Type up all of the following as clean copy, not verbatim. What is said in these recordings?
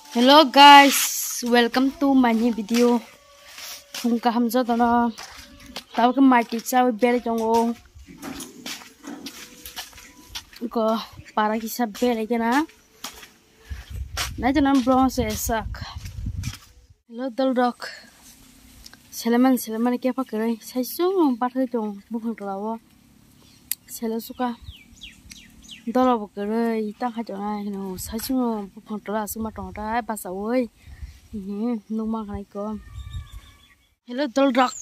Hello guys, welcome to my new video. Kung kahamza to na tao ka my teacher we bere jongo ko para kisa bere kena na to nam bronze sak. Hello dal rock. Selaman ke pa kare sai sung pa thai jong bu phang lawo. Sela suka dolo bokere itang ha jona no sai sung bu phang la suma tong da ba sa oi. Nu mang khai ko. Hello dal rock.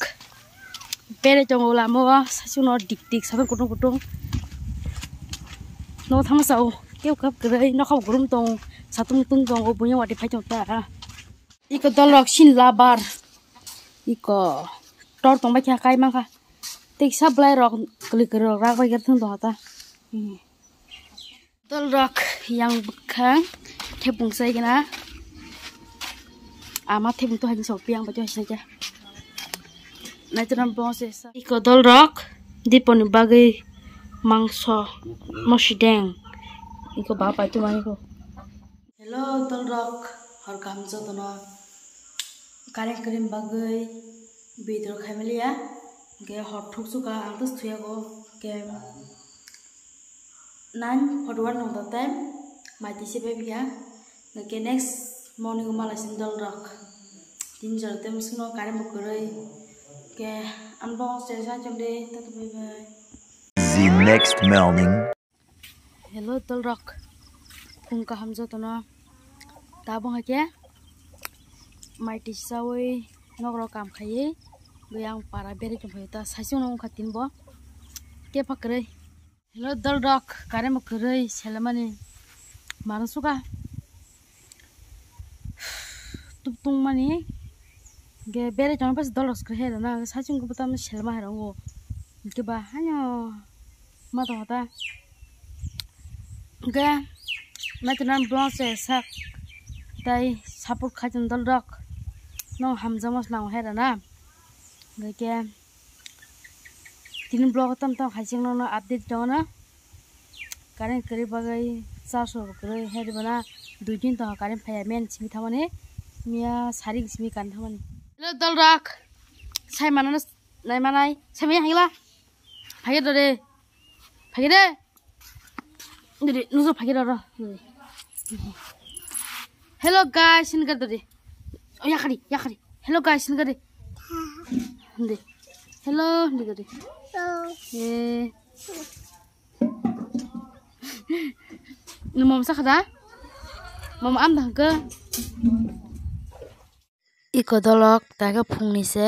Bere jong la mo sai sung no dik dik sa kutung kutung. No thang sau kêu cấp kere no khau grum tong sa tung tung jong o bunya wati phai jong ta. Iko dal rock sin la bar. Iko tor tong ba kha kai mang kha. Tik sa blai rock klik rock rak ba ger thung to ta. Dal rock yang bukan thepung sai kena ama thepung to hain so piang ba jo sai ja na jram bose sa iko dal rock diponi bagai mangso mosideng iko ba pa tu mai ko hello dal rock har kam jo to na kare krim bagai bidro khamelia ge hot thuk su ka antus thuya go ke nan forward no the time my tisi baby ya ke next morning umala sindal rock tinjar tem suno kare mukurai ke anbong sesa chomde tatu bye bye. The next morning. Hello dal rock kung ka hamza to na tabong ha ke my tisi sawi nogro kam khaye goyang para bere chom ta sasung no khatin bo ke pakrai. Hello dal rock kare mukurai selamani Marasuka tung mani ge bere jong pas dollars kre hera na sajung ko patam selma hera ngo ke ba hanyo ma to ta ge na tan bronze sak tai sapur khajun dal rock no hamza mos lang hera na ge ke tin blog tam tam khajing no update jong na karen kari bagai 400 kare heri bana 2 din to karen payment simi thamane mia sari simi kan thamane. Hello dal rock sai manana nai manai sai me hangila phage dore phage de dore nuso phage dore. Hello guys sin gar dore oh ya khari hello guys sin gar de hello ni dore eh mom sakada mom am dang ke iko dolok ta ka phungni se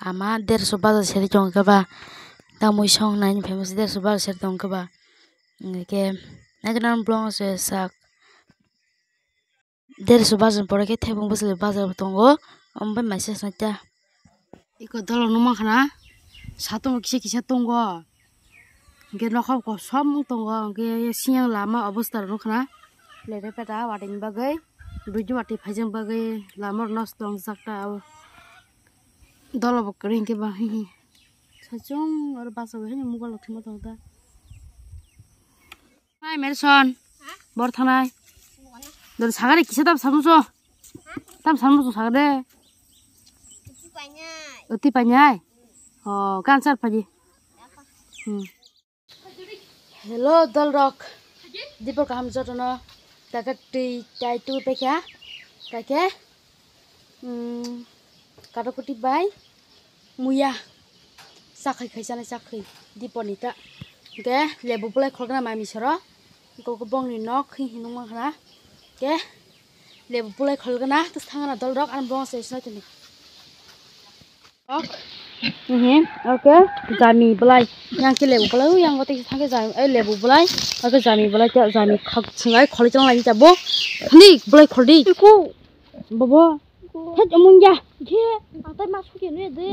ama 150 baza seri jong ka ba ta moi song nai famous 150 baza seri jong ka ba ke na kan blong se sak 150 baza pore ke thebung basle baza tongo ombai message na ta iko dolok no khana satong kise tongo ge nokhau ko som tongo ge siang lama obostar rokna lere peta wating bagai duju wati phajang bagai lamor nos tong sakta dolo bokring ke ba hi sajong or baso he mugol thimo tong ta hai merson bor thanai dor sagare kise tam samuso sagare uti panyai oh kansar phaji Hello dal rock dipor kam jotona takati tai tu pekya kake karakuti bai muya sakhai khaisana sakhai diponita ke lebu play khogna mami soro ko bong ni nok hinung ma khana ke lebu play kholgana to thangana dal rock an bong se sna tini ok okay jami belai yang ke lebu belai yang gote thangke jami lebu belai okay jami belai ta jami khak singai kholi chang lai jabo ni belai kholi ko babo het amun ja je atai ma suke ne de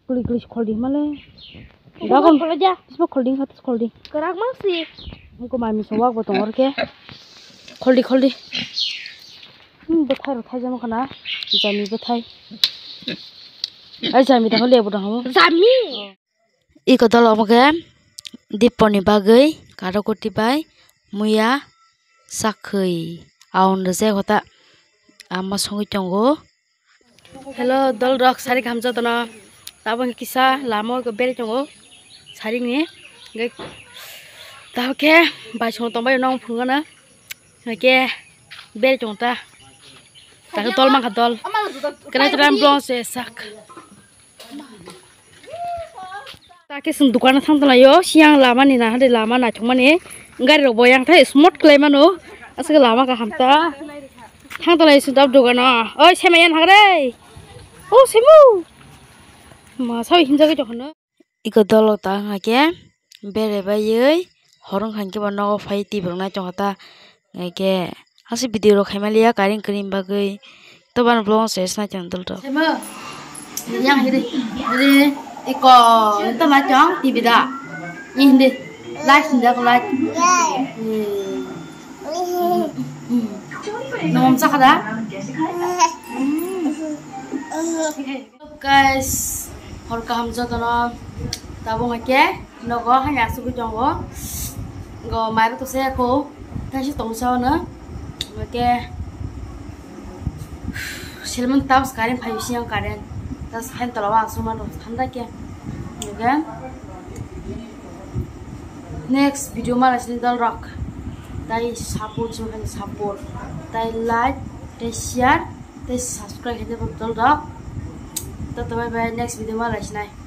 kuli kholi male da kon kholi ja isma kholi khat kholi karak ma si ko mami sawak bo tongor ke kholi bethai rothai jam khana jami bethai ai jami da lebu da ho jami iko dal amake diponi bagai karakoti bai muya sakhai aun de se hota ama songi tongo hello dol rock sari kamja tono tabang kisa lamo ko beri tongo sari ni gai taoke bai song tong bai nong phunga na ke beri tongo ta ta dol mang dol kana tram blong se sak ta ke sung dukan thang tala yo siang lama ni na hade lama na thong mani gari ro boyang thai smart klai mano asga lama ka hamta thang tala su dab dukan oi semayan hagre o semu ma sao hinja ke jokhno iko dol ta nga ke bere bayei horong khan ke bano phai ti brona chongata ke hasi video ro khaimalia karing krim bagai to ban blong se sna chang dol to semu yang hide iko itu macam TV dah ini light tidak light nom sak dah guys hor kaham jatuh no tabung aja nogo hanya suku jonggo go maru tu saya ko kasih tongsau na oke silman tahu sekarang payu siang karen tas hen tolawa asuma no thanda ke oke next video malah sini dal rock tai support juga support tai like tai share tai subscribe aja dal rock tetap bye bye next video malah sini